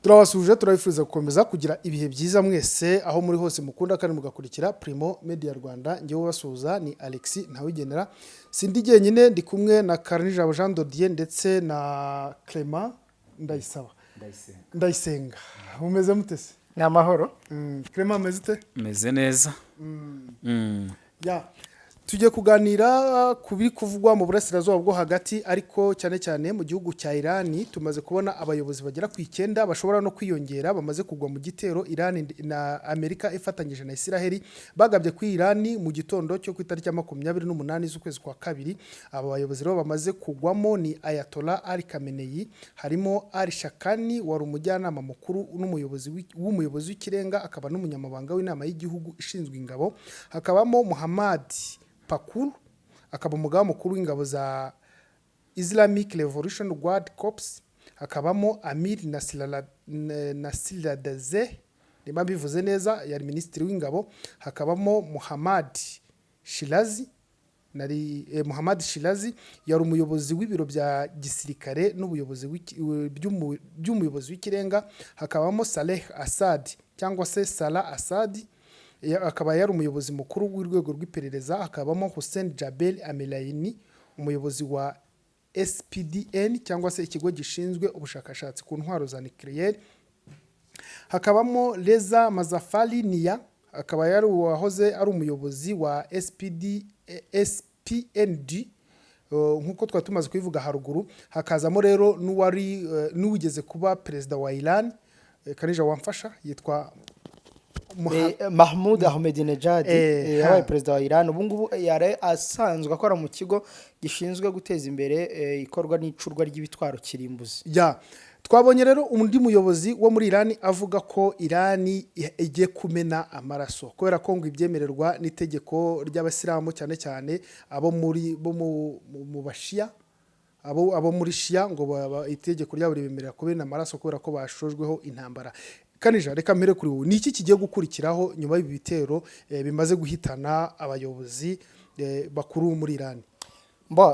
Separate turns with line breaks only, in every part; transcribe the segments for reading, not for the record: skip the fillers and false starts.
turabasuje turabifuza gukomeza kugira ibihe byiza mwese aho muri hose mukunda kandi mugakurikira Primo Media Rwanda. Ngewe ubasuhuza ni Alexis Ntawigenera, sindi jyenyine ndi kumwe na Karinijabo Jean Dodier ndetse na Clement Ndayisenga. Mumeze mutese?
Ni amahoro.
Clement ameze ute?
Meze neza.
Tujye kuganira kubiri kuvugwa mu burasirazuba bwo hagati, ariko cyane cyane mu gihugu cya Iran. Tumaze kubona abayobozi bagera ku 9 bashobora no kwiyongera bamaze kugwa mu gitero Iran na Amerika ifatanyije na Israel bagabye ku Iran mu gitondo cyo ku itariki ya 28 z'ukwezi kwa kabiri. Aba bayobozi rero bamaze kugwamo ni Ayatollah Ali Khamenei, harimo Ali Shakani wari umujyanama mukuru n'umuyobozi w'ikirenga akaba n'umunyamabanga w'inama y'igihugu ishinzwe ingabo, hakabamo Muhammad Pakul akaba umugaba mukuru w'ingabo za Islamic Revolution Guard Corps, hakabamo Amir Nasiradze niba bivuze neza yari minisitiri w'ingabo, hakabamo Muhammad Shirazi yari umuyobozi w'ibiro bya gisirikare n'ubuyobozi by'umuyobozi w'ikirenga, hakabamo Saleh Assad cyangwa se Salah Assad akaba yari umuyobozi mukuru w'urwego rw'iperereza, hakabamo Hussein Jabel Amelaini umuyobozi wa SPDN cyangwa se ikigo gishinzwe ubushakashatsi ku ntwaro za nucleaire, hakabamo Reza Mazafari Nia akaba yari wahoze ari umuyobozi wa SPND nkuko twatumaze kubivuga haruguru, hakazamo rero n'uwigeze kuba perezida wa Iran kanija wamfasha yitwa
Mahmoud Ahmadinejad, yabaye perezida wa Iran. Ubu ngubu yari asanzwe akora mu kigo gishinzwe guteza imbere ikorwa n'icurwa ry'ibitwaro kirimbuzi.
Twabonye rero undi muyobozi wo muri Iran avuga ko Iran igiye kumena amaraso kubera ko ngo ibyemererwa n'itegeko ry'abasilamu cyane cyane abo mu bashia abo muri Shia ngo itegeko ryabo ribemerera kumena amaraso kubera ko bashojweho intambara. Kanija reka mpere kuri wowe, ni iki kigiye gukurikiraho nyuma y'ibi bitero bimaze guhitana abayobozi bakuru muri Iran?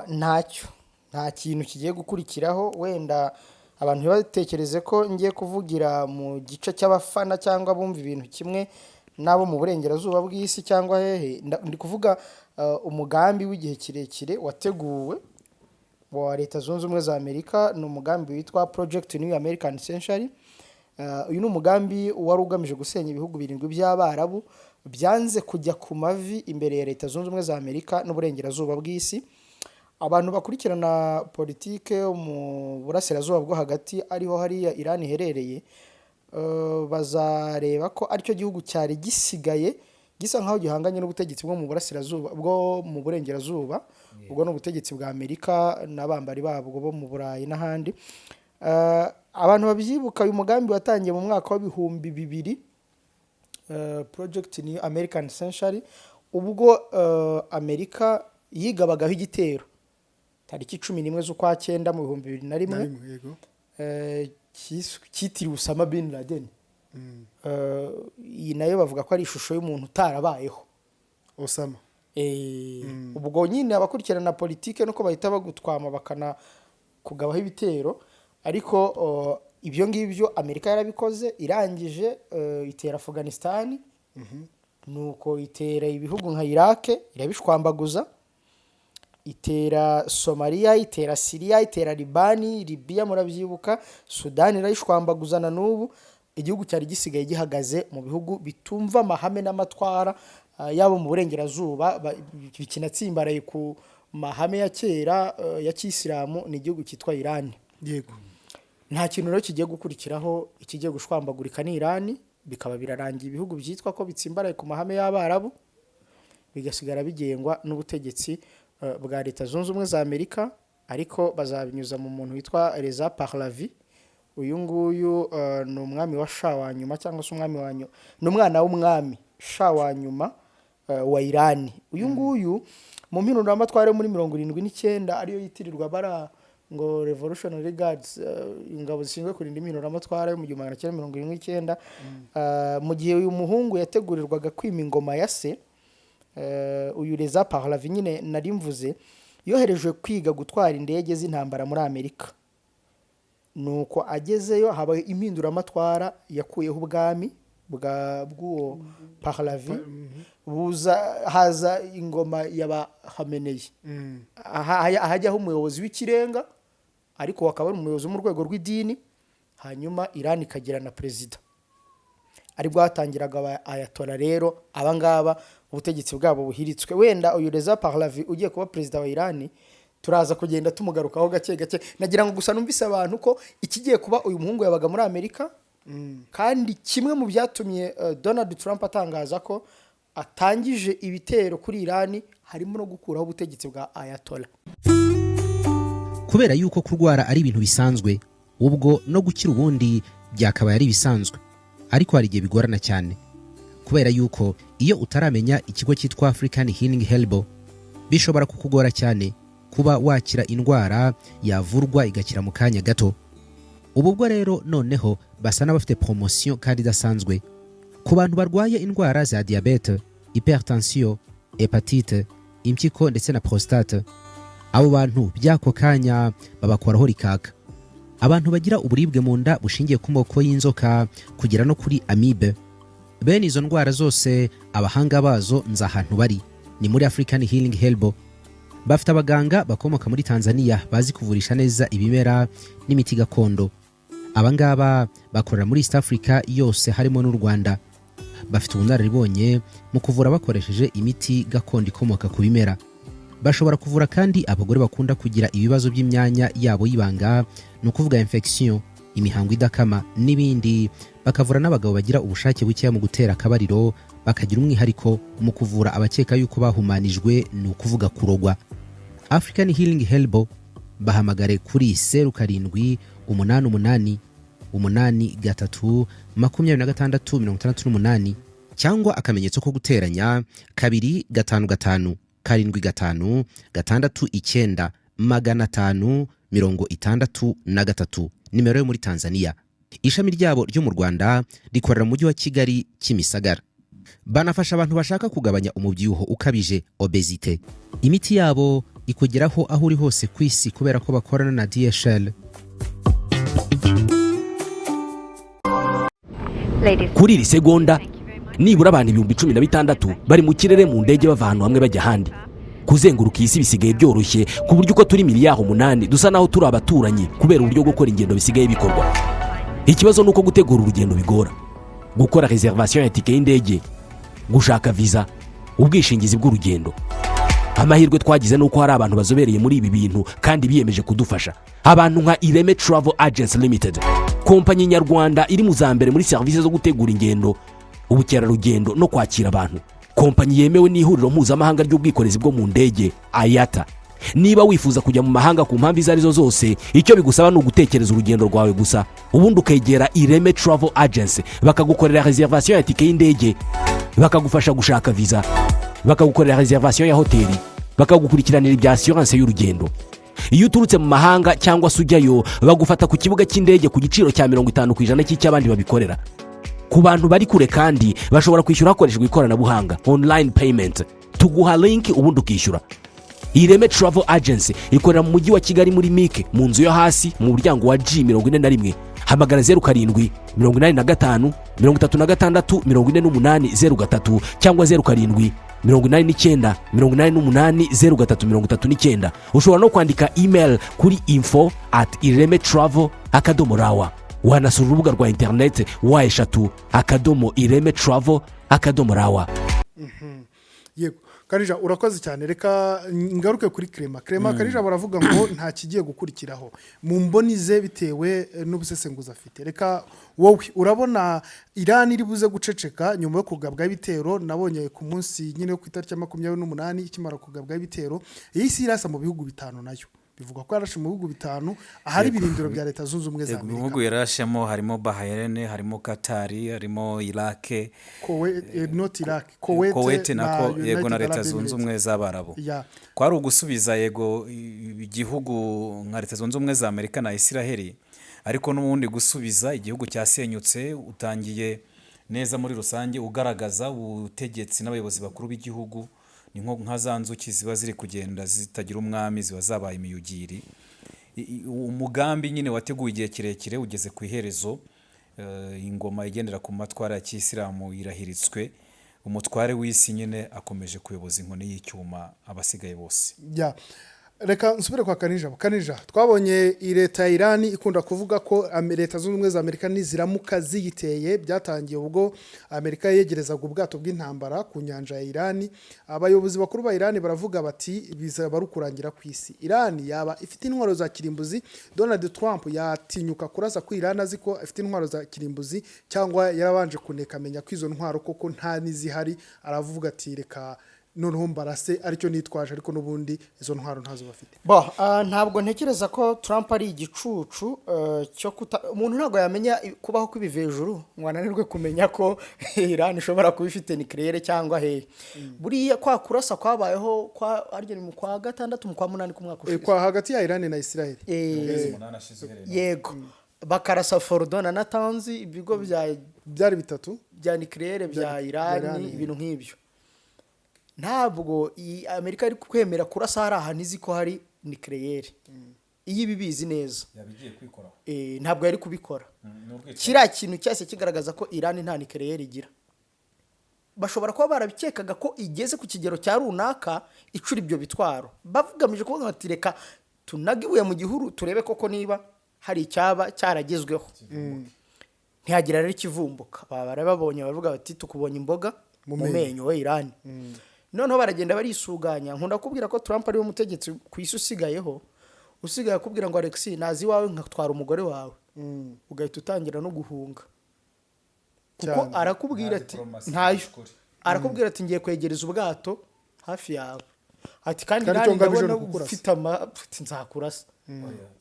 Nta kintu kigiye gukurikiraho, wenda abantu batekereze ko ngiye kuvugira mu gice cy'abafana cyangwa bumva ibintu kimwe nabo mu burengerazuba bw'isi cyangwa hehe. Ndi kuvuga umugambi w'igihe kirekire wateguwe wa Leta Zunze Ubumwe za Amerika, ni umugambi witwa Project New American Century. Uyu ni umugambi wari ugamije gusenya ibihugu 7 by'Abarabu byanze kujya ku mavi imbere ya Leta Zunze Ubumwe za Amerika n'uburengerazuba bw'isi. Abantu bakurikirana politike mu burasirazuba bwo hagati ariho hariya Iran iherereye bazareba ko aricyo gihugu cyari gisigaye gisa nkaho gihanganye n'ubutegetsi bwo mu burasirazuba bwo mu burengerazuba, ubwo n'ubutegetsi bwa Amerika n'abambari babwo bo mu Burayi n'ahandi. Abantu babyibuka uyu mugambi watangiye mu mwaka wa 2000, Project New American Century, ubwo Amerika yigabagaho igitero tariki 11 z'ukwa 9 mu 2001 cyitiriwe Osama bin Laden. Iyi nayo bavuga ko ari ishusho y'umuntu utarabayeho
Osama.
Ubwo nyine abakurikirana politike nuko bahita bagutwama bakana kugabaho ibitero, ariko ibyo ngibyo Amerika yarabikoze irangije itera Afghanistan, nuko itera ibihugu nka Iraq irabishwambaguza, itera Somalia, itera Syria, itera Libya murabyibuka, Sudan irayishwambaguzana. N'ubu igihugu cyari gisigaye gihagaze mu bihugu bitumva amahame n'amatwara yabo mu burengerazuba bikinatsimbaraye ku mahame ya kera ya Kisilamu, ni igihugu cyitwa Iran.
Yego,
nta kintu rero kigiye gukurikiraho, ikigiye gushwambagurika ni Iran, bikaba birarangiye ibihugu byitwa ko bitsimbaraye ku mahame y'Abarabu bigasigara bigengwa n'ubutegetsi bwa Leta Zunze Ubumwe za Amerika, ariko bazabinyuza mu muntu witwa Reza Pahlavi. Uyu nguyu ni umwami wa Shah wa nyuma cyangwa se umwami wa nyuma, ni umwana w'umwami Shah wa nyuma wa Iran. Uyu nguyu mu mpinduramatwara muri 79 ariyo yitirirwa bara ngo Revolutionary Guards, ingabo zishinzwe kurinda impinduramatwara mu 1979. Mu gihe uyu muhungu yategurirwaga kwima ingoma ya se, uyu Reza Pahlavi nyine nari mvuze yoherejwe kwiga gutwara indege z'intambara muri Amerika. nuko agezeyo haba impinduramatwara yakuyeho ubwami bw'uwo Pahlavi haza ingoma y'abahameneyi ahajyaho umuyobozi w'ikirenga ariko akaba ari umuyobozi wo mu rwego rw'idini, hanyuma Iran ikagira na perezida. Aribwo hatangiraga Ayatollah. Rero abangaba ubutegetsi bwabo buhiritswe. Wenda uyu Reza Pahlavi ugiye kuba perezida wa Iran turaza kugenda tumugarukaho gake gake. Nagira ngo gusa numvise abantu ko ikigiye kuba uyu muhungu yabaga muri Amerika, kandi kimwe mu byatumye Donald Trump atangaza ko atangije ibitero kuri Iran harimo no gukuraho ubutegetsi bwa Ayatollah.
Kubera yuko kurwara ari ibintu bisanzwe, ubwo no gukira ubundi byakabaye ari bisanzwe, ariko hari igihe bigorana cyane kubera yuko iyo utaramenya ikigo cyitwa African Healing Helbo bishobora kukugora cyane kuba wakira indwara yavurwa igakira mu kanya gato. Ubwo rero noneho basa n'abafite promotion kandi idasanzwe ku bantu barwaye indwara za diabete, hypertension, hepatite, impyiko ndetse na prostate. Abo bantu byako kanya babakoraho rikaka. Abantu bagira uburibwe mu nda bushingiye ku moko y'inzoka kugera no kuri amibe, bene izo ndwara zose abahanga bazo nza ahantu bari ni muri African Healing Helbo. Bafite abaganga bakomoka muri Tanzania bazi kuvurisha neza ibimera n'imiti gakondo. Abangaba bakorera muri East Africa yose harimo n'u Rwanda. Bafite ubunararibonye mu kuvura bakoresheje imiti gakondo ikomoka ku bimera. Bashobora kuvura kandi abagore bakunda kugira ibibazo by'imyanya yabo y'ibanga, no kuvuga infection, imihango idakama n'ibindi. Bakavura n'abagabo bagira ubushake buke mu gutera akabariro, bakagira umwihariko mu kuvura abakeka yuko bahumanijwe, no kuvuga kurogwa. African Healing Helbo bahamagare kuri 0788 83 cyangwa akamenyetso ko guteranya 255 75 69 563. Nimero yo muri Tanzania. Ishami ryabo ryo mu Rwanda rikorera mu mujyi wa Kigali Kimisagara. Banafasha abantu bashaka kugabanya umubyibuho ukabije, obesite. Imiti yabo ikugeraho aho uri hose ku isi kubera ko bakorana na DHL.
Kuri iri segonda nibura abantu 16,000 bari mu kirere mu ndege bava ahantu hamwe bajya ahandi. Kuzenguruka isi bisigaye byoroshye ku buryo uko turi miliyari 8 dusa naho turi abaturanyi kubera uburyo gukora ingendo bisigaye bikorwa. Ikibazo nuko gutegura urugendo bigora. Gukora reservation ya tike y'indege, gushaka visa, ubwishingizi bw'urugendo. Amahirwe twagize nuko hari abantu bazobereye muri ibi bintu kandi biyemeje kudufasha. Abantu nka Ireme Travel Agents Limited, kompanyi nyarwanda iri mu zambere muri service zo gutegura ingendo, ubukerarugendo no kwakira abantu. Kompanyi yemewe n'ihuriro mpuzamahanga ry'ubwikorezi bwo mu ndege IATA. Niba wifuza kujya mu mahanga ku mpamvu izo arizo zose, icyo bigusaba ni ugutekereza urugendo rwawe gusa, ubundi ukegera Ireme Travel Agency bakagukorera reservation ya tike y'indege, bakagufasha gushaka visa, bakagukorera reservation ya hoteli, bakagukurikiranira ibya assurance y'urugendo. Iyo uturutse mu mahanga cyangwa se ujyayo, bagufata ku kibuga cy'indege ku giciro cya 50% cy'icyabandi babikorera. Ku bantu bari kure kandi bashobora kwishyura hakoreshejwe ikoranabuhanga, online payment. Tuguha link ubundi ukishyura. Ireme Travel Agency ikorera mu mujyi wa Kigali muri Mike mu nzu yo hasi mu muryango wa G41. Hamagara 07 85 36 48 cyangwa 07 89 88 0339. Ushobora no kwandika email kuri info@iremetravel.rawa. Wanasura urubuga rwa internet wa@iremetravel.rawa.
Yego Karija urakoze cyane. Reka ngaruke kuri Clement. Karija baravuga ngo nta kigiye gukurikiraho mu mbonize bitewe n'ubusesenguza afite. Reka wowe urabona Iran iri buze guceceka nyuma yo kugabwa ibitero? Nabonye ku munsi nyine ku itariki ya 28 ikimara kugabwa ibitero isi irasa mu bihugu bitanu, nayo bivuga ko yarashe mu bihugu bitanu ahari birindiro bya leta zunze ubumwe za Amerika.
Ibihugu yarashemo harimo Bahrain, harimo Qatar, harimo Iraq, Kuwait nako yego na leta zunze ubumwe z'Abarabu. Kwari ugusubiza yego igihugu nka leta zunze ubumwe za Amerika na Israel, ariko n'ubundi gusubiza igihugu cyasenyutse utangiye neza muri rusange ugaragaza ubutegetsi n'abayobozi bakuru b'igihugu. Ni nko nka zanzuki ziba ziri kugenda zitagira umwami, ziba zabaye imiyugiri. umugambi nyine wateguye igihe kirekire ugeze ku iherezo. Ingoma igendera ku matwara ya kisilamu irahiritswe, umutware w'isi nyine akomeje kuyoboza inkoni y'icyuma abasigaye bose.
Reka nsubire kwa Kanija twabonye leta ya Iran ikunda kuvuga ko leta zunze ubumwe za Amerika niziramuka ziyiteye. Byatangiye ubwo Amerika yegerezaga ubwato bw'intambara ku nyanja ya Iran. Abayobozi bakuru ba Iran baravuga bati bizaba rukurangira ku isi. Iran yaba ifite intwaro za kirimbuzi. Donald Trump yatinyuka kurasa ku Iran aziko afite intwaro za kirimbuzi, cyangwa yarabanje kuneka amenya ko izo ntwaro koko nta nizihari, aravuga ati reka noneho mbarase aricyo nitwaje, ariko n'ubundi izo ntwaro ntazo bafite.
Ntabwo ntekereza ko Trump ari igicucu cyo umuntu ntabwo yamenya kubaho kw'ibivejuru ngo ananirwe kumenya ko Iran ishobora kuba ifite nucleaire cyangwa he. Buriya kwa kurasa kwabayeho mu kwa gatandatu mu kwa munani ku mwaka ushize
kwa hagati ya Iran na Israel.
Yego bakarasa Fordo na Natanz, ibigo
byari bitatu
bya nucleaire bya Iran, ibintu nk'ibyo. Ntabwo Amerika ari kwemera kurasa hari ahantu izi ko hari nucleaire. Iyo bibizi neza
yabigiye kwikoraho.
Ntabwo yari kubikora. Kiriya kintu cyose kigaragaza ko Iran nta nucleaire igira. Bashobora kuba barabikekaga ko igeze ku kigero cya runaka icura ibyo bitwaro, bavugamije kuvuga ati reka tunagibuye mu gihuru turebe koko niba hari icyaba cyaragezweho. Ntihagira rero ikivumbuka. Baba babonye bavuga bati tukubonye imboga mu menyo we Iran. Noneho baragenda barisuganya. Nkunda kubwira ko Trump ari we mutegetsi ku isi usigaye kubwira ngo Alexis nazi wawe nkatwara umugore wawe, ugahita utangira no guhunga, kuko arakubwira ati ntayo, arakubwira ati ngiye kwegereza ubwato hafi yawe, ati kandi ndabona ufite nzakurasa,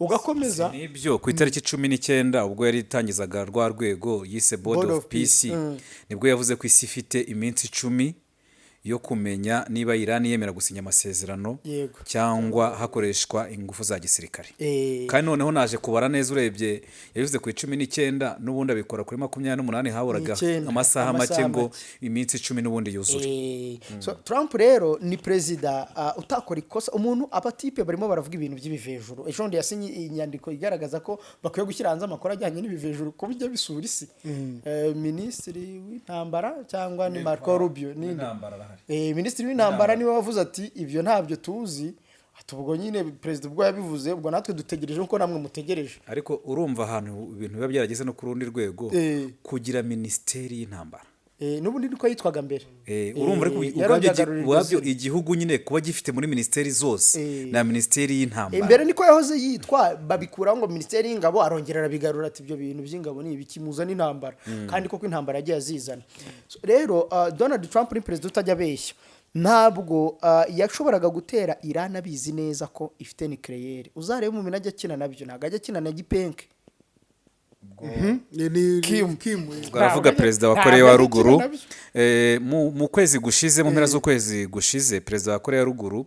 ugakomeza.
Nibyo ku itariki 19 ubwo yari itangizaga rwa rwego yise Board of Peace, nibwo yavuze ko isi ifite iminsi 10 yo kumenya niba Iran yemera gusinya amasezerano cyangwa hakoreshwa ingufu za gisirikare. Kandi noneho naje kubara neza, urebye yavuze ku 19 n'ubundi abikora kuri 28 haburaga amasaha make ngo iminsi 10 n'ubundi yuzure.
So Trump rero ni president utakora ikosa. Umuntu abatipe barimo baravuga ibintu by'ibivejuru. Ejo ndi yasinye inyandiko igaragaza ko bakwiye gushyira hanze amakuru ajyanye n'ibivejuru ko bijya bisura isi. Minisitiri w'intambara cyangwa ni Marco Rubio ni Minisitiri w'intambara niwe wavuze ati ibyo ntabyo tuzi. Ubwo nyine president ubwo yabivuze, ubwo natwe dutegereje uko namwe mutegereje.
Ariko urumva ahantu ibintu biba byarageze no ku rundi rwego kugira ministeri y'intambara.
N'ubundi niko yitwaga mbere.
Urumva ariko ubwabyo igihugu nyine kuba gifite muri ministeri zose na ministeri y'intambara.
Imbere niko yahoze yitwa, babikuraho ngo ministeri y'ingabo, arongerera bigarura ati ibyo bintu by'ingabo ni ibikimuza n'intambara. Kandi koko intambara yagiye azizana. Rero Donald Trump ni president utajya abeshya. Ntabwo yashoboraga gutera Iran abizi neza ko ifite nucleaire. Uzarebe mu minajya kina nabyo ntago ajya kina na gipenke.
Kim
baravuga perezida wa Korea ya ruguru mu kwezi gushize, mu mpera z'ukwezi gushize, perezida wa Korea ya ruguru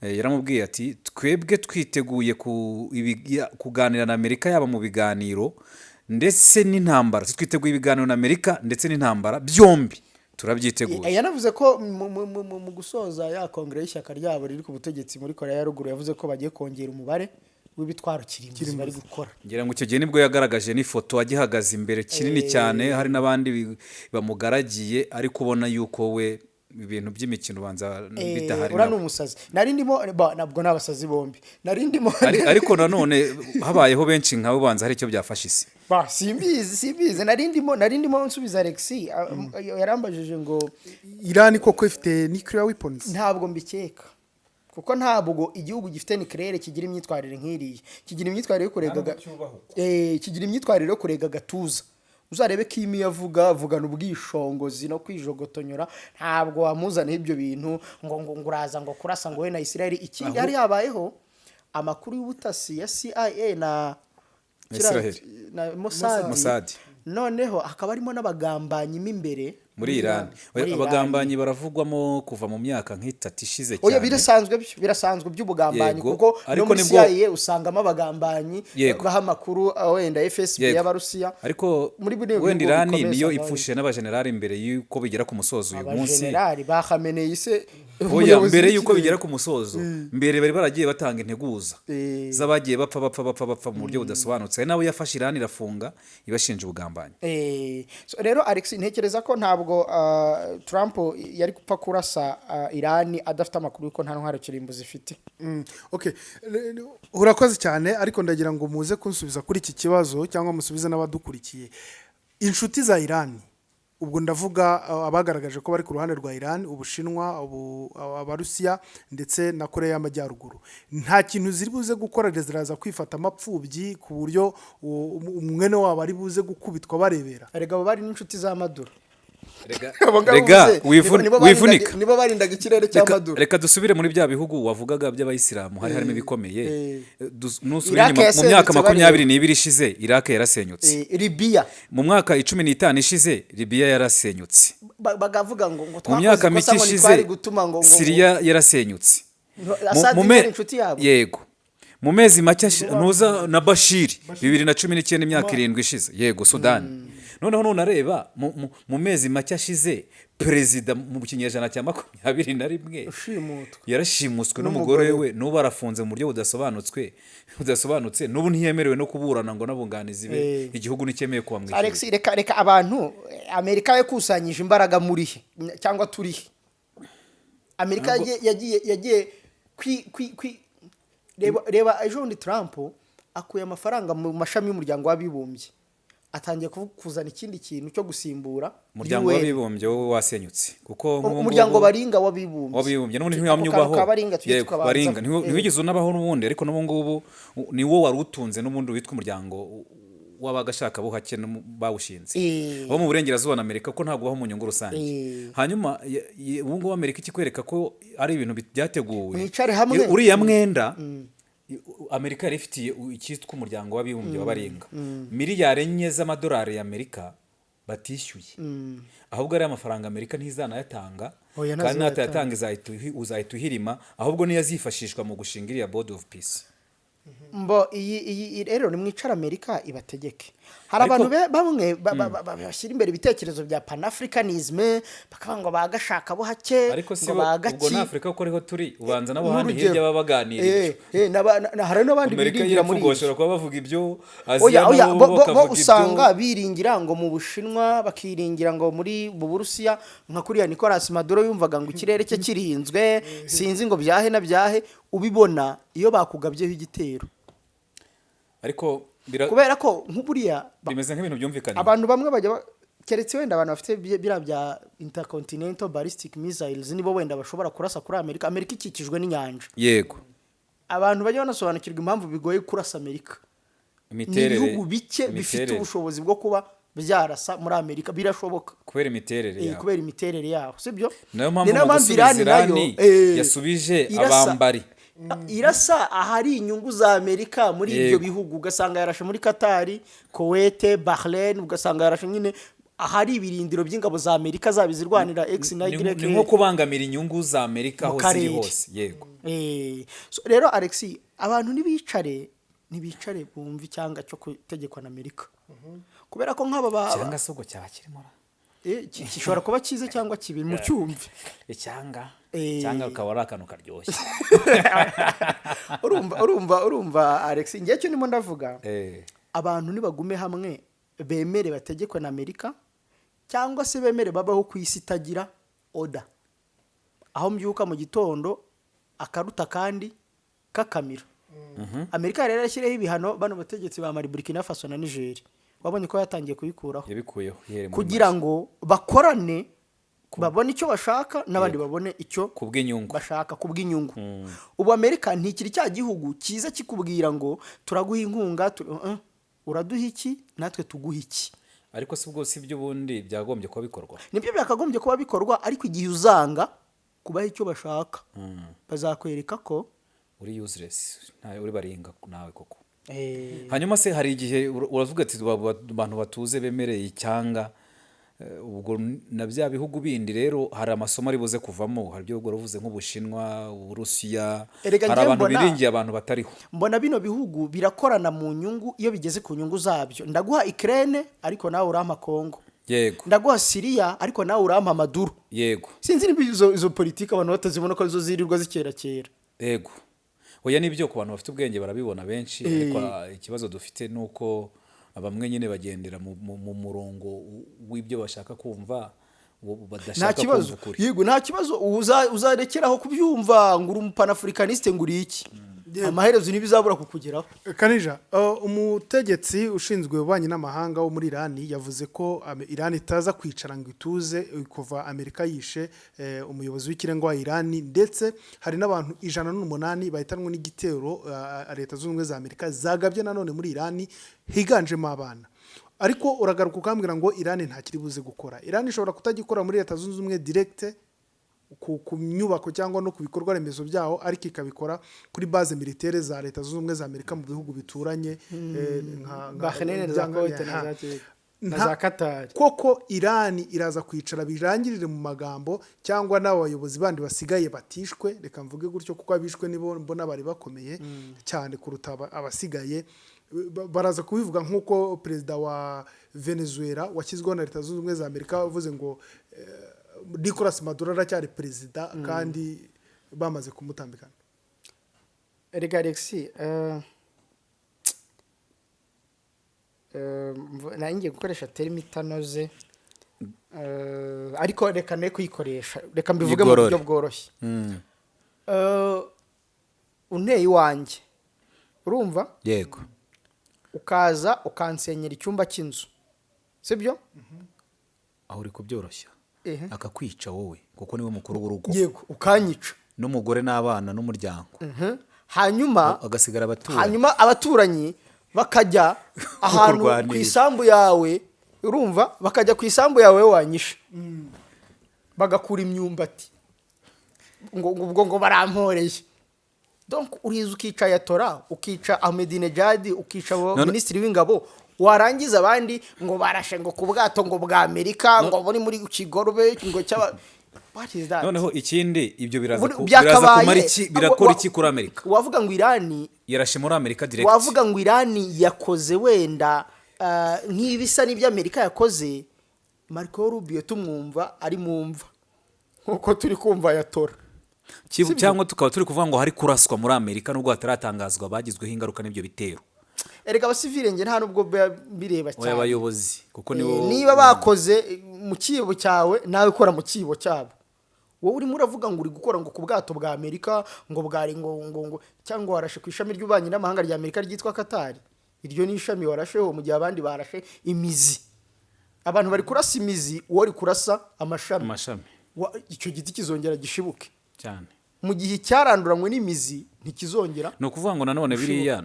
yaramubwiye ati twebwe twiteguye kuganira na Amerika, yaba mu biganiro ndetse n'intambara. Twiteguye ibiganiro na Amerika ndetse n'intambara byombi turabyiteguye.
Yanavuze ko mu gusoza ya kongere y'ishyaka ryabo riri ku butegetsi muri Korea ya ruguru, yavuze ko bagiye kongera umubare w'ibitwaro kirimbuzi bari gukora.
Ngira ngo icyo gihe nibwo yagaragaje n'ifoto agihagaze imbere kinini cyane, hari n'abandi bamugaragiye, ari kubona yuko we ibintu by'imikino banza bidahari.
Ura n'umusazi. Nari ndimo nabwo nabasazi bombi. Nari ndimo
ariko nanone habayeho benshi nkawe banza hari icyo byafasha isi.
Simbizi nari ndimo nsubiza Alexis yarambajije ngo
Iran koko ifite nuclear weapons.
Ntabwo mbikeka, kuko ntabwo igihugu gifite nucleaire kigira imyitwarire nk'iriye. Kigira imyitwarire yo kurega gatuza. Uzarebe ko imi avugana ubwishongozi no kwijogotonyora. Ntabwo wamuzana ibyo bintu ngo uraza ngo kurasa ngo we na Israel. Ikindi hari habayeho amakuru y'ubutasi ya CIA na
Israel
na Mossad. Noneho hakaba harimo n'abagambanyi imbere
muri Iran abagambanyi baravugwamo kuva mu myaka nk'itatu ishize
cyane. Birasanzwe by'ubugambanyi kuko no muri CIA usangamo abagambanyi baha amakuru wenda FSB y'Abarusiya.
Ariko wenda Iran niyo ipfushe n'abajenerali mbere y'uko bigera ku musozo uyu munsi.
Abajenerali ba Khamenei se
mbere y'uko bigera ku musozo mbere bari baragiye batanga integuza z'abagiye bapfa mu buryo budasobanutse. Nabo yafashe Iran irafunga ibashinja ubugambanyi.
Rero Alex ntekereza ko ntabwo Trump yari gupfa kurasa Iran adafite amakuru yuko nta ntwaro kirimbo zifite.
Okay, urakoze cyane ariko ndagira ngo muze kunsubiza kuri iki kibazo cyangwa musubize n'abadukurikiye. Inshuti za Iran ubwo ndavuga abagaragaje ko bari ku ruhande rwa Iran, Ubushinwa, Abarusiya ndetse na Korea y'Amajyaruguru, nta kintu ziri buze gukora, ziraza kwifata amapfubyi ku buryo umwene wabo ari buze gukubitwa barebera.
Erega bari n'inshuti za Maduro.
Rega wivunika
nibo barindaga ikirere cya Maduro.
Reka dusubire muri bya bihugu wavugaga by'abayisilamu harimo ibikomeye. Nusubire mu myaka 22 ishize Iraq yarasenyutse.
Libya
mu mwaka 15 ishize Libya yarasenyutse.
Bagavuga ngo
mu myaka mike ishize Syria yarasenyutse. Yego mu mezi make ntuza na Bashir 2019 imyaka 7 ishize. Yego Sudan. Noneho nunareba mu mezi make ashize perezida mu kinyejana cya 21 yarashimuswe n'umugore we n'ubu arafunze mu buryo budasobanutse n'ubu ntiyemerewe no kuburana ngo nabunganizi be igihugu nikemeye kubamwishyura.
Alex reka abantu Amerika yakusanyije imbaraga muri cyangwa turi Amerika yagiye reba ejo ndi Trump akuye amafaranga mu mashami y'umuryango w'abibumbye atangiye kuzana ikindi kintu cyo gusimbura
umuryango w'abibumbye wowe wasenyutse kuko
umuryango baringa w'abibumbye
n'ubundi ntiyamyubaho baringa ntiwigeze unabaho n'ubundi ariko n'ubu ngubu ni wo wari utunze n'ubundi witwa umuryango w'abagashaka buhake bawushinze abo mu burengerazuba na Amerika ko ntabwo baho mu nyungu rusange. Hanyuma ubu ngubu Amerika ikikwereka ko ari ibintu byateguwe uriya mwenda Amerika yari ifitiye icyitwa umuryango w'abibumbye w'abaringa miliyari 4 z'amadolari y'Amerika batishyuye. Ahubwo ari amafaranga Amerika ntizanayatanga kandi natayatanga uzahita uhirima ahubwo niyo azifashishwa mu gushinga iriya Board of Peace.
Mbo iyi rero ni mwicara Amerika ibategeke. Hari abantu bamwe bashyira imbere ibitekerezo bya Pan-Africanism bakavuga ngo bagashaka buhake ngo bagaki.
Ubwo na Afrika uko ariho turi ubanza nabo handi hirya babaganira.
Hari n'abandi biringira muri
bashobora kuba bavuga ibyo Aziya
bo usanga biringira ngo mu Bushinwa bakiringira ngo muri Burusiya nka kuriya Nicolas Maduro yumvaga ngo ikirere cye kirinzwe sinzi ngo byahe na byahe ubibona iyo bakugabyeho igitero.
Ariko
kubera ko nk'uburiya
bimeze nk'ibintu byumvikana
abantu bamwe bajya keretse wenda abantu bafite bya intercontinental ballistic missiles nibo wenda bashobora kurasa kuri Amerika ikikijwe n'inyanja.
Yego
abantu bajya banasobanukirwa impamvu bigoye kurasa Amerika. Ibihugu bike bifite ubushobozi bwo kuba byarasa muri Amerika birashoboka
kubera imiterere
yaho sibyo.
Niyo mpamvu Iran yasubije abambari
irasa ahari inyungu za Amerika muri ibyo bihugu ugasanga yarashe muri Qatar, Kuwait, Bahrain ugasanga yarashe nyine ahari ibirindiro by'ingabo za Amerika zabizirwanira X na Y.
Ni nko kubangamira inyungu za Amerika aho ziri hose. Yego
rero Alex abantu ntibicare bumva cyangwa cyo gutegekwa na Amerika kubera ko nk'aba
cyangwa sogo cyakirimo
gishobora kuba cyiza cyangwa kibi mu cyumve
cyangwa ukaba ari akantu karyoshye.
urumva Alex ngiye cyo ndimo ndavuga abantu nibagume hamwe bemere bategekwe na Amerika cyangwa se bemere babaho ku isi itagira oda aho mbyuka mu gitondo akaruta kandi kakamira. Amerika rero yashyireho ibihano bano bategetsi ba Mali, Burkina Faso na Niger wabonye ko yatangiye kuyikuraho kugira ngo bakorane babone icyo bashaka n'abandi babone icyo bashaka kubw'inyungu. Ubu Amerika ntikiri cya gihugu cyiza kikubwira ngo turaguha inkunga uraduha iki natwe tuguha iki.
Ariko si bwose ibyo bundi byagombye kuba bikorwa.
Nibyo byakagombye kuba bikorwa ariko igihe uzanga kubaha icyo bashaka bazakwereka ko
uri useless ntawe uri baringa nawe koko. Hanyuma se hari igihe uravuga ati abantu batuze bemereye cyanga ubwo na bya bihugu bindi rero hari amasomo ari buze kuvamo, hari ibyo uvuze nk'Ubushinwa, Uburusiya, hari abantu biringiye abantu batariho.
Mbona bino bihugu birakorana mu nyungu iyo bigeze ku nyungu zabyo. Ndaguha Ukraine ariko nawe urampa Congo.
Yego.
Ndaguha Syria ariko nawe urampa Maduro.
Yego.
Sinzi niba izo politiki abantu batazibona ko izo zirirwa zikerakera.
Yego. Oya nibyo ku bantu bafite ubwenge barabibona benshi, ariko ikibazo dufite nuko bamwe nyine bagendera mu murongo w'ibyo bashaka kumva badashaka kumva ukuri.
Yego nta kibazo uzarekeraho kubyumva ngo uri umupanafricaniste ngo uri iki. Amaherezo ntibizabura kukugeraho.
Kanija, umutegetsi ushinzwe ububanyi n'amahanga wo muri Iran yavuze ko Iran itaza kwicara ngo ituze kuva Amerika yishe umuyobozi w'ikirenga wa Iran, ndetse hari n'abantu 108 bahitanwe n'igitero leta z'ubumwe za Amerika zagabye nanone muri Iran higanjemo abana. Ariko uragaruka ukambwira ngo Iran nta kiri buze gukora. Iran ishobora kutagikora muri leta zunze ubumwe direct ku nyubako cyangwa no ku bikorwa remezo byaho, ariko ikabikora kuri base militaire za leta zunze ubumwe za Amerika mu bihugu bituranye
nka Bahrain na za Qatar.
Koko Iran iraza kwicara birangirire mu magambo cyangwa n'abayobozi bandi basigaye batishwe, reka mvuge gutyo kuko abishwe nibo mbona bari bakomeye cyane kuruta abasigaye, baraza kubivuga nk'uko perezida wa Venezuela washyizweho na leta zunze ubumwe za Amerika bavuze ngo Nicolas Maduro aracyari perezida kandi bamaze kumutambikana.
Erega Alexis, nanjye gukoresha terimi itanoze, ariko reka ne kuyikoresha, reka mbivuge mu buryo bworoshye. Unteye iwanjye urumva?
Yego.
Ukaza ukansenyera icyumba cy'inzu, sibyo?
Aho uri kubyoroshya akakwica wowe kuko niwe mukuru w'urugo.
Yego, ukanyica
n'umugore n'abana n'umuryango.
Hanyuma
agasigara abaturanyi.
Hanyuma abaturanyi bakajya ahantu ku isambu yawe, urumva? Bakajya ku isambu yawe wanyisha. Bagakura imyumbati. Ngo baramporeye. Donc uriza ukica Yatora, ukica Ahmadinejad, ukica minisitiri w'ingabo, warangiza abandi ngo barashe ngo ku bwato ngo bwa Amerika ngo buri muri Kigorbe ngo cyaba. What is that?
Noneho ikindi ibyo biraza kumara iki, birakora iki kuri Amerika?
Wavuga ngo Iran
yarashe muri Amerika direct.
Wavuga ngo Iran yakoze wenda nk'ibisa n'ibyo Amerika yakoze. Marco Rubio tumwumva ari mumva nkuko turi kumva Yatora.
Cyangwa tukaba turi kuvuga ngo hari kuraswa muri Amerika nubwo hataratangazwa bagizweho ingaruka n'ibyo bitero.
Erega abasivile nge nta nubwo bireba cyane.
Abayobozi kuko
niba bakoze mu kibo cyawe nawe ukora mu kibo cyabo. Wowe uri muravuga ngo uri gukora ngo ku bwato bwa Amerika ngo bwari ngo cyangwa warashe ku ishami ry'ububanyi n'amahanga rya Amerika ryitwa Qatar. Iryo ni ishami warasheho mu gihe abandi barashe imizi. Abantu bari kurasa imizi, wowe uri kurasa amashami. Icyo giti kizongera gishibuke
cyane.
Mu gihe cyaranduranywe n'imizi ntikizongera.
No kuvuga ngo nanone biriya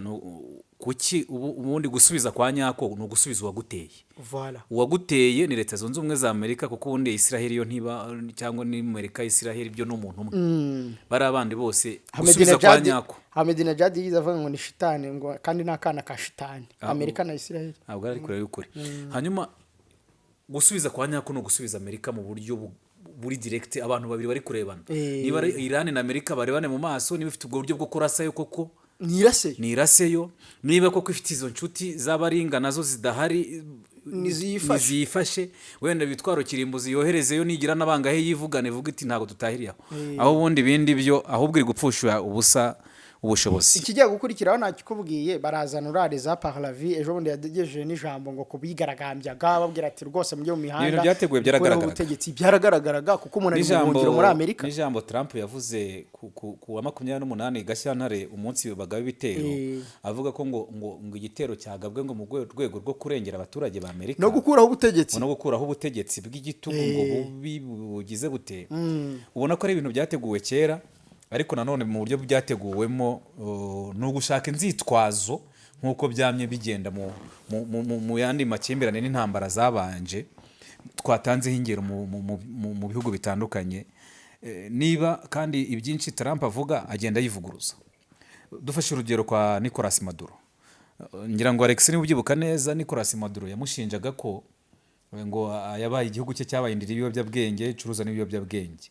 kuki ubundi gusubiza kwa nyako no gusubiza uwaguteye.
Voilà.
Uwaguteye ni leta zunze ubumwe za Amerika kuko ubundi Israel yo ntiba cyangwa ni Amerika Israel byo n'umuntu umwe. Bari abandi bose gusubiza kwa nyako.
Ahmadinejad yizavuga ngo ni shitani ngo kandi nakana ka shitani. Amerika na Israel.
Ntabwo ari kure y'ukuri. Hanyuma gusubiza kwa nyako no gusubiza Amerika mu buryo buri direct abantu babiri bari kurebana. Niba Iran na Amerika bari bane mu maso, niba ifite ubwo buryo bwo kurasayo koko niraseyo, niba koko ifite izo nshuti z'abaringa nazo zidahari nizifashe, wenda bitwaro kirimbuzi yoherezeyo nigira nabangahe yivugane ivuga iti ntago tutahiriya aho ubundi bindi byo ahubwo iri gupfusha ubusa ubushobozi.
Ikijya gukurikiraho nakikubwiye barazana urare za Parlavi ejo bundi yadegeje n'ijambo ngo kubigaragambyaga babwira ati rwose mujye mu mihanda.
Ibintu byateguye
byaragaragaraga kuko umuntu ari mu ngiro muri Amerika.
N'ijambo Trump yavuze ku wa 28 Gashyantare umunsi bagaba ibitero avuga ko ngo igitero cyagabwe ngo mu rwego rwo kurengera abaturage ba Amerika
no gukuraho
ubutegetsi bw'igitugu ngo bugize bute. Ubona ko ari ibintu byateguwe kera, ariko nanone mu buryo byateguwemo no gushaka inzitwazo nkuko byamye bigenda mu yandi makimbirane n'intambara zabanje twatanzeho ingero mu bihugu bitandukanye. Niba kandi ibyinshi Trump avuga agenda yivuguruza. Dufashe urugero kwa Nicolas Maduro. Ngira ngo Alex ni ubyibuka neza, Nicolas Maduro yamushinjaga ko ngo yabaye igihugu cye cyabaye indiri y'ibiyobyabwenge icuruza n'ibiyobyabwenge.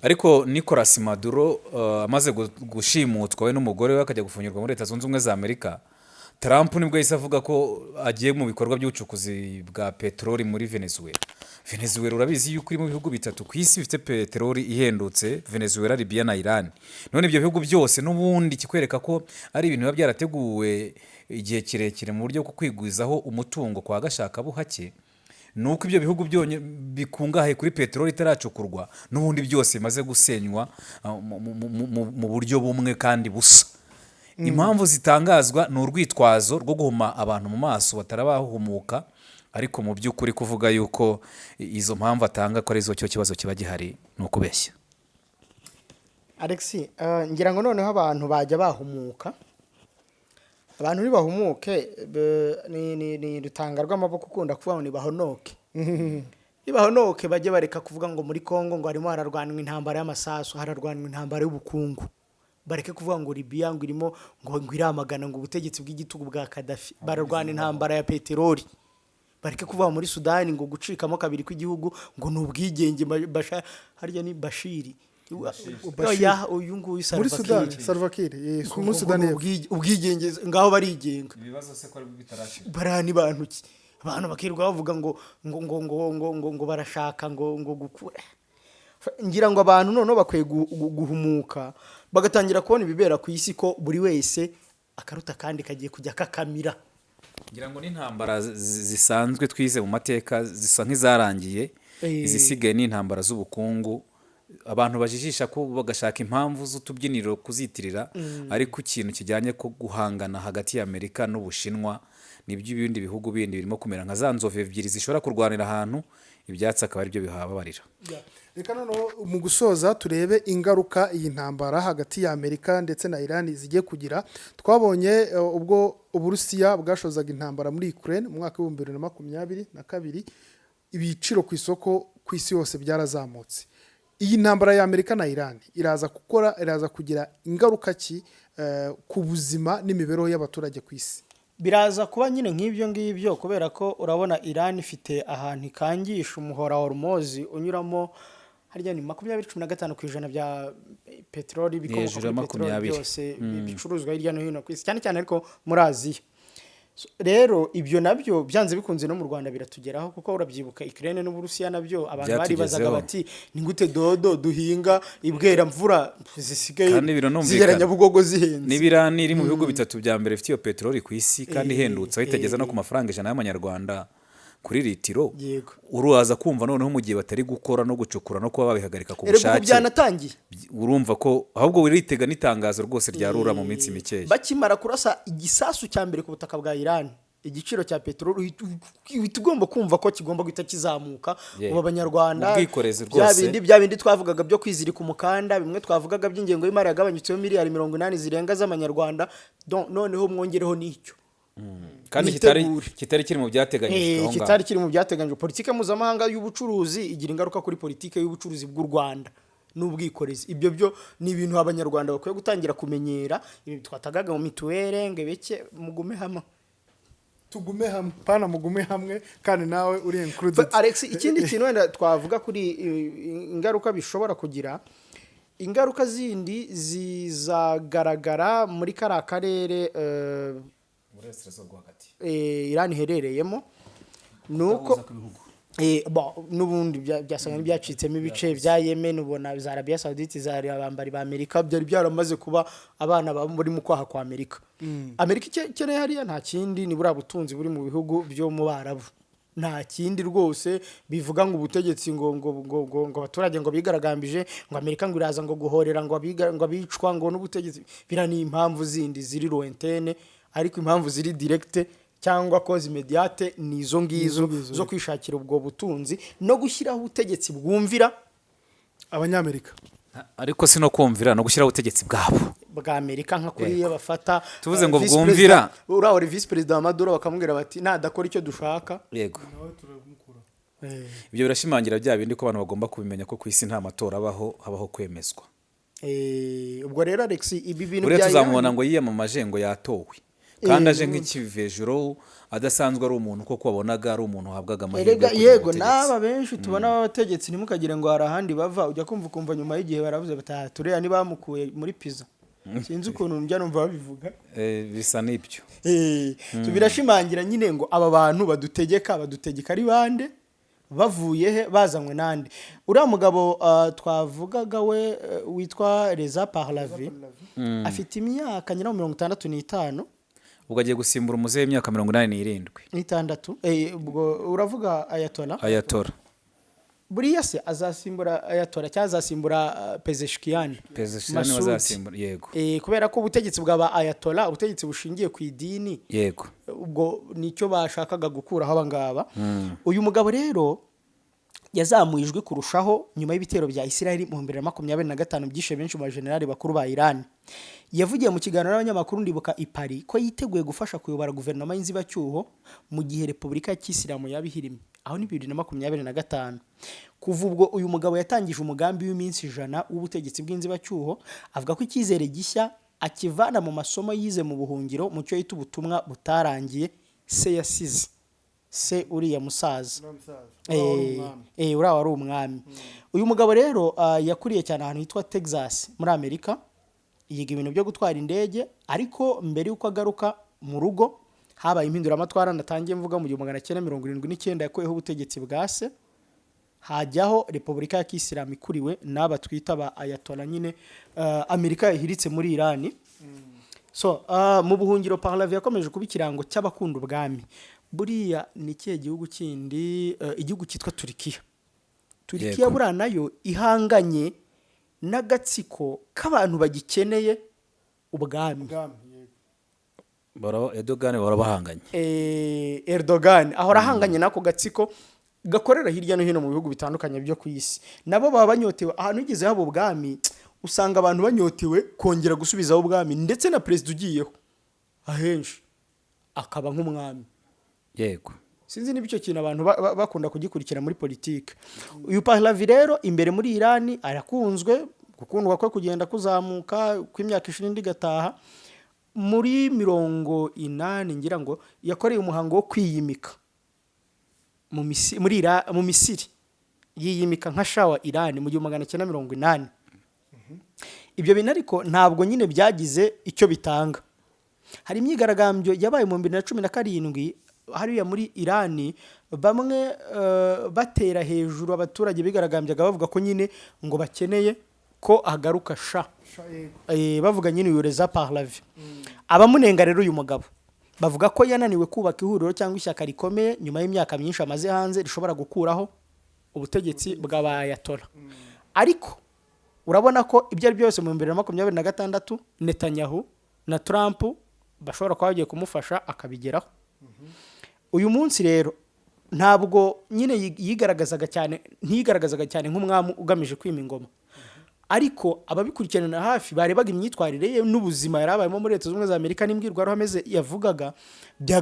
Ariko Nicolas Maduro amaze gushimutwa we n'umugore we akajya gufungirwa muri Leta Zunze Ubumwe za Amerika, Trump nibwo yahise avuga ko agiye mu bikorwa by'ubucukuzi bwa peteroli muri Venezuela. Venezuela urabizi yuko iri mu bihugu bitatu ku isi bifite peteroli ihendutse, Venezuela, Libya na Iran. None ibyo bihugu byose n'ubundi kikwereka ko ari ibintu biba byarateguwe igihe kirekire mu buryo bwo kwigwizaho umutungo kwa gashaka buhake. Nuko ibyo bihugu byonye bikungahaye kuri peteroli itaracukurwa n'ubundi byose bimaze gusenywa mu buryo bumwe kandi busa. Impamvu zitangazwa ni urwitwazo rwo guhuma abantu mu maso batarabahumuka, ariko mu by'ukuri kuvuga yuko izo mpamvu atanga ko arizo cyo kibazo kiba gihari ni ukubeshya.
Alex, ngira ngo noneho abantu bajya bahumuka, abantu nibahumuke ni rutanga rw'amaboko ukunda kuvuga ngo nibahonoke. Nibahonoke bajye bareka kuvuga ngo muri Kongo ngo harimo hararwanwa intambara y'amasasu, hararwanwa intambara y'ubukungu. Bareke kuvuga ngo Libya ngo irimo ngo iramagana ngo ubutegetsi bw'igitugu bwa Gaddafi, bararwana intambara ya peteroli. Bareke kuvuga muri Sudani ngo gucikamo kabiri kw'igihugu ngo n'ubwigenge harya ni Bashiri. Oya uyu nguyu
Salva Kiir muri Sudani
ubwigenge ngaho barigenga.
Ibibazo se ko ari bitarashira.
Barani bantuki. Abantu bakirwa bavuga ngo barashaka ngo gukura. Ngira ngo abantu noneho bakwiye guhumuka bagatangira kubona ibibera ku isi ko buri wese akaruta kandi kagiye kujya kakamira.
Ngira ngo n'intambara zisanzwe twize mu mateka zisa nk'izarangiye, izisigaye n'intambara z'ubukungu. Abantu bajijisha ko bagashaka impamvu z'utubyiniro kuzitirira, ariko ikintu kijyanye ko guhangana hagati ya Amerika n'Ubushinwa nibyo ibindi bihugu bindi birimo kumera nka za nzove ebyiri zishobora kurwanira ahantu, ibyatsi akaba aribyo bihababarira.
Reka noneho mu gusoza turebe ingaruka iyi ntambara hagati ya Amerika ndetse na Iran zigiye kugira. Twabonye ubwo Uburusiya bwashozaga intambara muri Ukraine mu mwaka wa 2022, ibiciro ku isoko ku isi yose byarazamutse. Iyi ntambara ya Amerika na Iran iraza kugira ingaruka ki ku buzima n'imibereho y'abaturage ku isi?
Biraza kuba nyine nk'ibyo ngibyo, kubera ko urabona Iran ifite ahantu ikangisha umuhora wa Hormuz unyuramo harya ni 25% bya peteroli bikomoka kuri peteroli byose bicuruzwa hirya no hino ku isi, cyane cyane ariko muri Aziya. Rero ibyo nabyo byanze bikunze no mu Rwanda biratugeraho, kuko urabyibuka Ukraine n'Uburusiya nabyo abantu bari bazaga bati ni gute dodo duhinga ibwera mvura zisigaye zigera Nyabugogo zihenze.
N'Iran iri mu bihugu bitatu bya mbere bifite iyo peteroli ku isi kandi ihendutse, ahitegeza no ku mafaranga 100 y'amanyarwanda kuri litiro. Uruaza kumva noneho mu gihe batari gukora no gucukura no kuba babihagarika ku bushake.
Byanatangiye.
Urumva ko ahubwo wiritega n'itangazo rwose ryarura mu minsi mikeya.
Bakimara kurasa igisasu cya mbere ku butaka bwa Iran, igiciro cya peteroli tugomba kumva ko kigomba guhita kizamuka. Ubu abanyarwanda bya bindi twavugaga byo kwizirika umukanda, bimwe twavugaga by'ingengo y'imari yagabanyutseho miliyari 80 zirenga z'amanyarwanda, noneho mwongereho n'icyo.
Kandi kitari kiri mu byateganyijwe.
Kitari kiri mu byateganyijwe. Politike mpuzamahanga y'ubucuruzi igira ingaruka kuri politike y'ubucuruzi bw'u Rwanda n'ubwikorezi. Ibyo byo ni ibintu abanyarwanda bakwiye gutangira kumenyera. Ibi twatagaga mu mituwere ngebeke mugume hamwe.
Tugume hamwe, pana mugume hamwe kandi nawe uri included.
Alex, ikindi kintu wenda twavuga kuri ingaruka bishobora kugira, ingaruka zindi zizagaragara muri karere Iran iherereyemo, nuko n'ubundi byasanga n'ibyacitsemo ibice bya Yemen, ubona za Arabia Saudite, za abambari ba Amerika byari byaramaze kuba abana bari mu kwaha kwa Amerika. Amerika ikeneye hariya nta kindi ni buriya butunzi buri mu bihugu byo mu Barabu, nta kindi rwose. Bivuga ngo ubutegetsi ngo abaturage ngo bigaragambije ngo Amerika ngo iraza ngo guhorera ngo abicwa ngo n'ubutegetsi, birani impamvu zindi ziri lointaine, ariko impamvu ziri direct cyangwa cause immediate ni izo ngizo zo kwishakira ubwo butunzi no gushyiraho ubutegetsi bwumvira
abanyamerika,
ariko sino kumvira no gushyiraho ubutegetsi bwabo
bwa Amerika nka kuri iyo bafata
tuvuze ngo bwumvira
uri vice president Maduro bakamubwira bati nadakora icyo dushaka.
Yego, ibyo birashimangira bya bindi ko abantu bagomba kubimenya ko ku isi nta matora habaho kwemezwa.
Ubwo rero Alex, ibi bintu
bya tuzamubona ngo yiyamamaje ngo yatowe, kandi aje nk'ikivejuru adasanzwe ari umuntu kuko wabonaga ari umuntu wahabwaga amahirwe
yego n'aba benshi tubona abategetsi ntimukagire ngo hari ahandi bava ujya kumva nyuma y'igihe baravuze bataha tureba nibamukuye muri pizza sinzi ukuntu njya numva babivuga
bisa n'ibyo
birashimangira nyine ngo aba bantu badutegeka ari bande bavuye he bazanywe nande uriya mugabo twavugaga we witwa Reza Pahlavi afite imyaka nyina 65
ubwo agiye gusimbura umuzehe w'imyaka
86 ubwo uravuga Ayatollah buriya se azasimbura Ayatollah cyangwa azasimbura Pezeshkian
azasimbura yego
kubera ko ubutegetsi bwa Ayatollah ubutegetsi bushingiye ku idini
yego
ubwo nicyo bashakaga gukuraho abangaba uyu mugabo rero yazamuye ijwi kurushaho nyuma y'ibitero bya Israel mu 2025 byishe benshi mu bajenerali bakuru ba Iran yavugiye mu kiganiro n'abanyamakuru ndibuka i Paris ko yiteguye gufasha kuyobora guverinoma y'inzibacyuho mu gihe Repubulika ya Kisilamu yabihirimye aho ni 2025 kuva ubwo uyu mugabo yatangije umugambi w'iminsi 100 w'ubutegetsi bw'inzibacyuho avuga ko icyizere gishya akivana mu masomo yize mu buhungiro mu cyo yita ubutumwa butarangiye se yasize se uriya musaza uriya wari umwami uyu mugabo rero yakuriye cyane ahantu hitwa Texas muri Amerika yiga ibintu byo gutwara indege ariko mbere y'uko agaruka mu rugo habaye impinduramatwara natangiye mvuga mu 1979 yakuyeho ubutegetsi bwa se hajyaho Repubulika ya Kisilamu ikuriwe n'aba twita ba Ayatollah nyine Amerika yahiritse muri Iran mu buhungiro Pahlavi yakomeje kuba ikirango cy'abakunda ubwami buriya ni kiye gihugu kindi igihugu cyitwa Turkiya buriya nayo ihanganye n'agatsiko k'abantu bagikeneye ubwami
Erdogan barabahanganye
Erdogan ahora ahanganye n'ako gatsiko gakorera hirya no hino mu bihugu bitandukanye byo ku isi nabo baba banyotewe ahantu igeze habo ubwami usanga abantu banyotewe kongera gusubizaho ubwami ndetse na president ugiyeho ahenshi akaba nk'umwami
yego
sinzi niba icyo kintu abantu bakunda kugikurikira muri politike uyu Pahlavi rero imbere muri Iran arakunzwe gukundwa ko kugenda kuzamuka kw'imyaka 20 igataha muri 80 ngira ngo yakoreye umuhango wo kwiyimika mu Misiri yiyimika nka shawa Iran mu 1980 ibyo bintu ariko ntabwo nyine byagize icyo bitanga hari imyigaragambyo yabaye mu 2017 hariya muri Iran bamwe batera hejuru abaturage bigaragambyaga bavuga ko nyine ngo bakeneye ko agaruka bavuga nyine uyu Reza Pahlavi abamunenga rero uyu mugabo bavuga ko yananiwe kubaka ihuriro cyangwa ishyaka rikomeye nyuma y'imyaka myinshi amaze hanze rishobora gukuraho ubutegetsi bwa Ayatollah ariko urabona ko ibyo ari byose mu 2026 Netanyahu na Trump bashobora kuba bagiye kumufasha akabigeraho uyu munsi rero ntabwo nyine yigaragazaga cyane nk'umwami ugamije kwima ingoma ariko ababikurikirana hafi barebaga imyitwarire ye n'ubuzima yarabayemo muri Leta Zunze za Amerika n'imbwirwaruhame yavugaga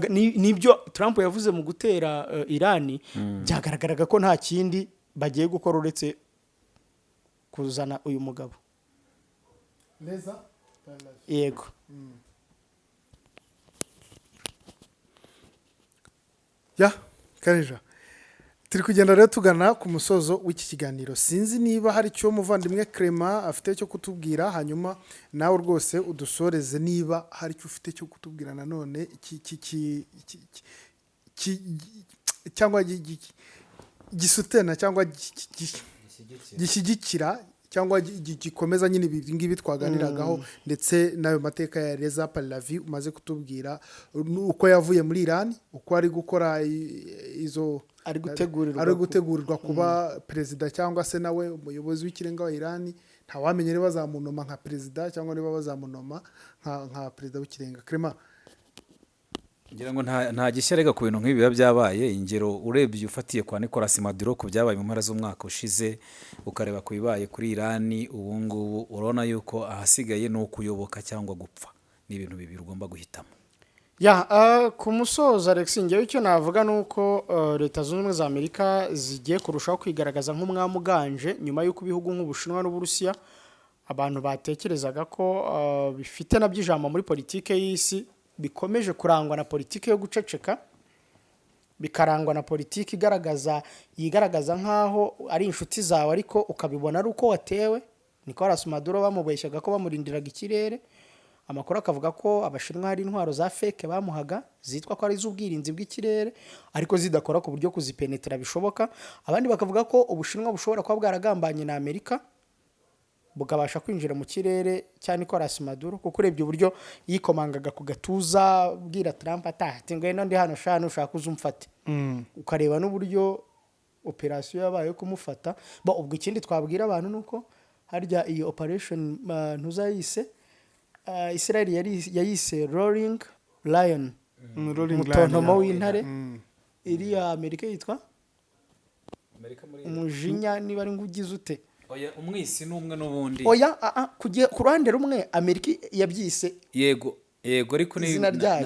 nibyo Trump yavuze mu gutera Iran byagaragaraga ko nta kindi bagiye gukora uretse kuzana uyu mugabo yego
Kareja turi kugenda rero tugana ku musozo w'iki kiganiro sinzi niba hari icyo muvandimwe Clement afite cyo kutubwira hanyuma nawe rwose udusoreze niba hari icyo ufite cyo kutubwira nanone cyangwa gisutena cyangwa gishyigikira cyangwa gikomeza nyine ibi ngibi twaganiragaho ndetse n'ayo mateka ya Reza Pahlavi umaze kutubwira uko yavuye muri Iran uko ari gukora izo
ari
gutegurirwa kuba perezida cyangwa se nawe umuyobozi w'ikirenga wa Iran ntawamenye niba bazamunoma nka perezida cyangwa niba bazamunoma nka perezida w'ikirenga Clement
ngira ngo nta gishyarega ku bintu nk'ibi biba byabaye ingero urebye ufatiye kwa Nicolas Maduro ku byabaye mu mpera z'umwaka ushize ukareba ku bibaye kuri Iran ubu ngubu urabona yuko ahasigaye no kuyoboka cyangwa gupfa ni ibintu bibiri ugomba guhitamo
ku musozo Alex ngewe icyo navuga nuko Leta Zunze Ubumwe za Amerika zigiye kurushaho kwigaragaza nk'umwami uganje nyuma y'uko ibihugu nk'Ubushinwa n'Uburusiya abantu batekerezaga ko bifite nabyo ijambo muri politike y'isi bikomeje kurangwa na politiki yo guceceka, bikarangwa na politiki yigaragaza nk'aho ari inshuti zawe ariko ukabibona ari uko watewe. Nicolas Maduro bamubeshyaga ko bamurindiraga ikirere, amakuru akavuga ko abashinwa hari intwaro za fake bamuhaga zitwa ko ari iz'ubwirinzi bw'ikirere ariko zidakora ku buryo kuzipenetra bishoboka. Abandi bakavuga ko ubushinwa bushobora kuba bwaragambanye na Amerika bukabasha kwinjira mu kirere cya Nicolas Maduro, kuko urebye uburyo yikomangaga ku gatuza bwira Trump ati ngwino ndi hano shano ushaka uzumfate, ukareba n'uburyo operation yabaye yo kumufata. Ubwo ikindi twabwira abantu nuko harya iyi operation ntuzayise Israel yayise Roaring Lion, mutontomo w'intare. Iriya Amerika yitwa umujinya, niba ari ngugize ute.
Oya, umwisi n'umwe n'ubundi.
Oya, ku ruhande rumwe Amerika yabyise
yego ariko ni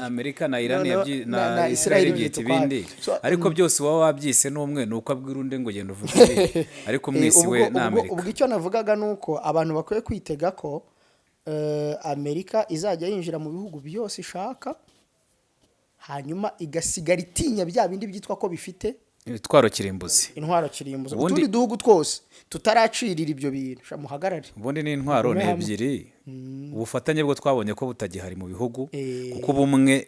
Amerika na Iran na Israel byita ibindi, ariko byose waba wabyise n'umwe nuko abwira undi ngo genda uvuge ariko umwisi we na Amerika.
Ubwo icyo navugaga nuko abantu bakwiye kwitega ko Amerika izajya yinjira mu bihugu byose ishaka, hanyuma igasigara itinya bya bindi byitwa ko bifite
intwaro kirimbuzi.
Utundi duhugu twose tutaracirira ibyo bintu muhagarare.
Ubundi ni intwaro ni ebyiri, ubufatanye bwo twabonye ko butagihari mu bihugu, kuko ubumwe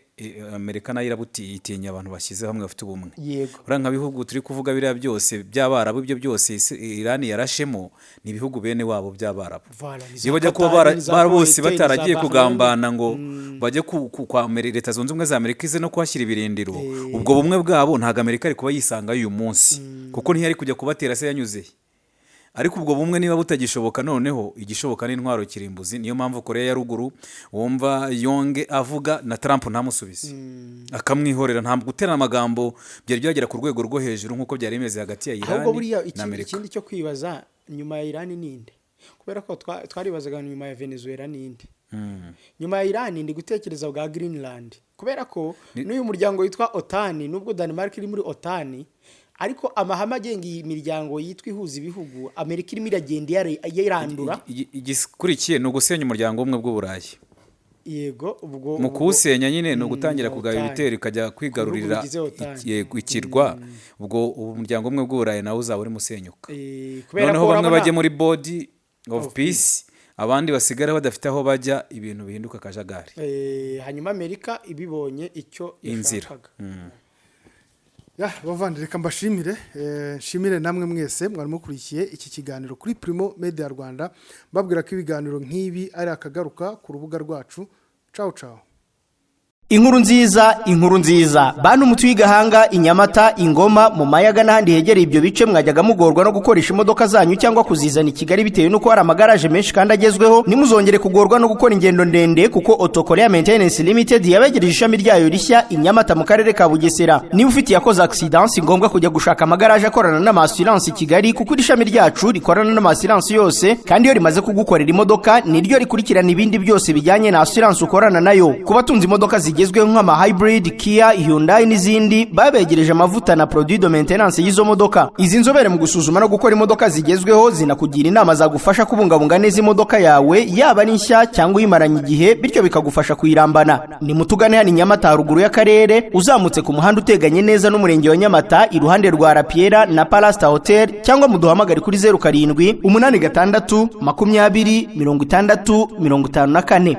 Amerika nayo irabutinya abantu bashyize hamwe bafite ubumwe. Uranga bihugu turi kuvuga biriya byose by'Abarabu, ibyo byose Iran yarashemo ni ibihugu bene wabo by'Abarabu. Iyo bajya kuba bose bataragiye kugambana ngo bajye kwa Leta Zunze Ubumwe za Amerika ize no kuhashyira ibirindiro, ubwo bumwe bwabo ntago Amerika ari kuba yisanga uyu munsi, kuko ntiyari kujya kubatera se yanyuze. Ariko ubwo bumwe niba butagishoboka, noneho igishoboka n'intwaro kirimbuzi. Niyo mpamvu Korea ya ruguru wumva Yonge avuga na Trump ntamusubize, akamwihorera, ntabwo guterana amagambo byari byagera ku rwego rwo hejuru nk'uko byari bimeze hagati ya Iran na Amerika.
Ikindi cyo kwibaza nyuma ya Iran ninde, kubera ko twaribazaga nyuma ya Venezuela ninde, nyuma ya Iran ndi gutekereza bwa Greenland, kubera ko n'uyu muryango witwa OTAN, nubwo Denmark iri muri OTAN, ariko amahame agenga iyi miryango yitwa ihuza ibihugu Amerika irimo iragenda yarandura.
Igikurikiye ni ugusenya umuryango umwe bw'Uburayi.
Yego, ubwo
mu kuwusenya nyine ni ugutangira kugaba ibitero ikajya kwigarurira ikirwa. Ubwo umuryango umwe bw'Uburayi nawe uzaba uri musenyuka, noneho bamwe bajye muri body of peace, abandi basigara badafite aho bajya, ibintu bihinduka akajagari.
Hanyuma Amerika ibibonye icyo yashakaga.
Bavandire, reka mbashimire, nshimire namwe mwese mwari mukurikiye iki kiganiro kuri Primo Media Rwanda, mbabwira ko ibiganiro nk'ibi ari akagaruka ku rubuga rwacu. Ciao.
Inkuru nziza bantu mutuye Gahanga, Inyamata, Ingoma, mu Mayaga n'ahandi hegereye ibyo bice mwajyaga mugorwa no gukoresha imodoka zanyu cyangwa kuzizana i Kigali bitewe nuko hari amagaraje menshi kandi agezweho. Nimuzongere kugorwa no gukora ingendo ndende, kuko Autokorea Maintenance Limited yabegereje ishami ryayo rishya i Nyamata mu karere ka Bugesera. Niba ufite yakoze accident, si ngombwa kujya gushaka amagaraje akorana n'ama-assurance i Kigali, kuko iri shami ryacu rikorana n'ama-assurance yose, kandi iyo rimaze kugukorera imodoka niryo rikurikirana ibindi byose bijyanye na assurance ukorana nayo. Kubatunze imodoka zigezweho nk'ama hybrid, Kia, Hyundai n'izindi, babegereje amavuta na produit de maintenance y'izo modoka. Izi nzobere mu gusuzuma no gukora imodoka zigezweho zinakugira inama zagufasha kubungabunga neza imodoka yawe, yaba ari nshya cyangwa uyimaranye igihe, bityo bikagufasha kuyirambana. Ni mutugane hano i Nyamata haruguru y'akarere, uzamutse ku muhanda uteganye neza n'umurenge wa Nyamata iruhande rwa Rapiera na Palace Hotel, cyangwa muduhamagare kuri 07 86 20 60 54.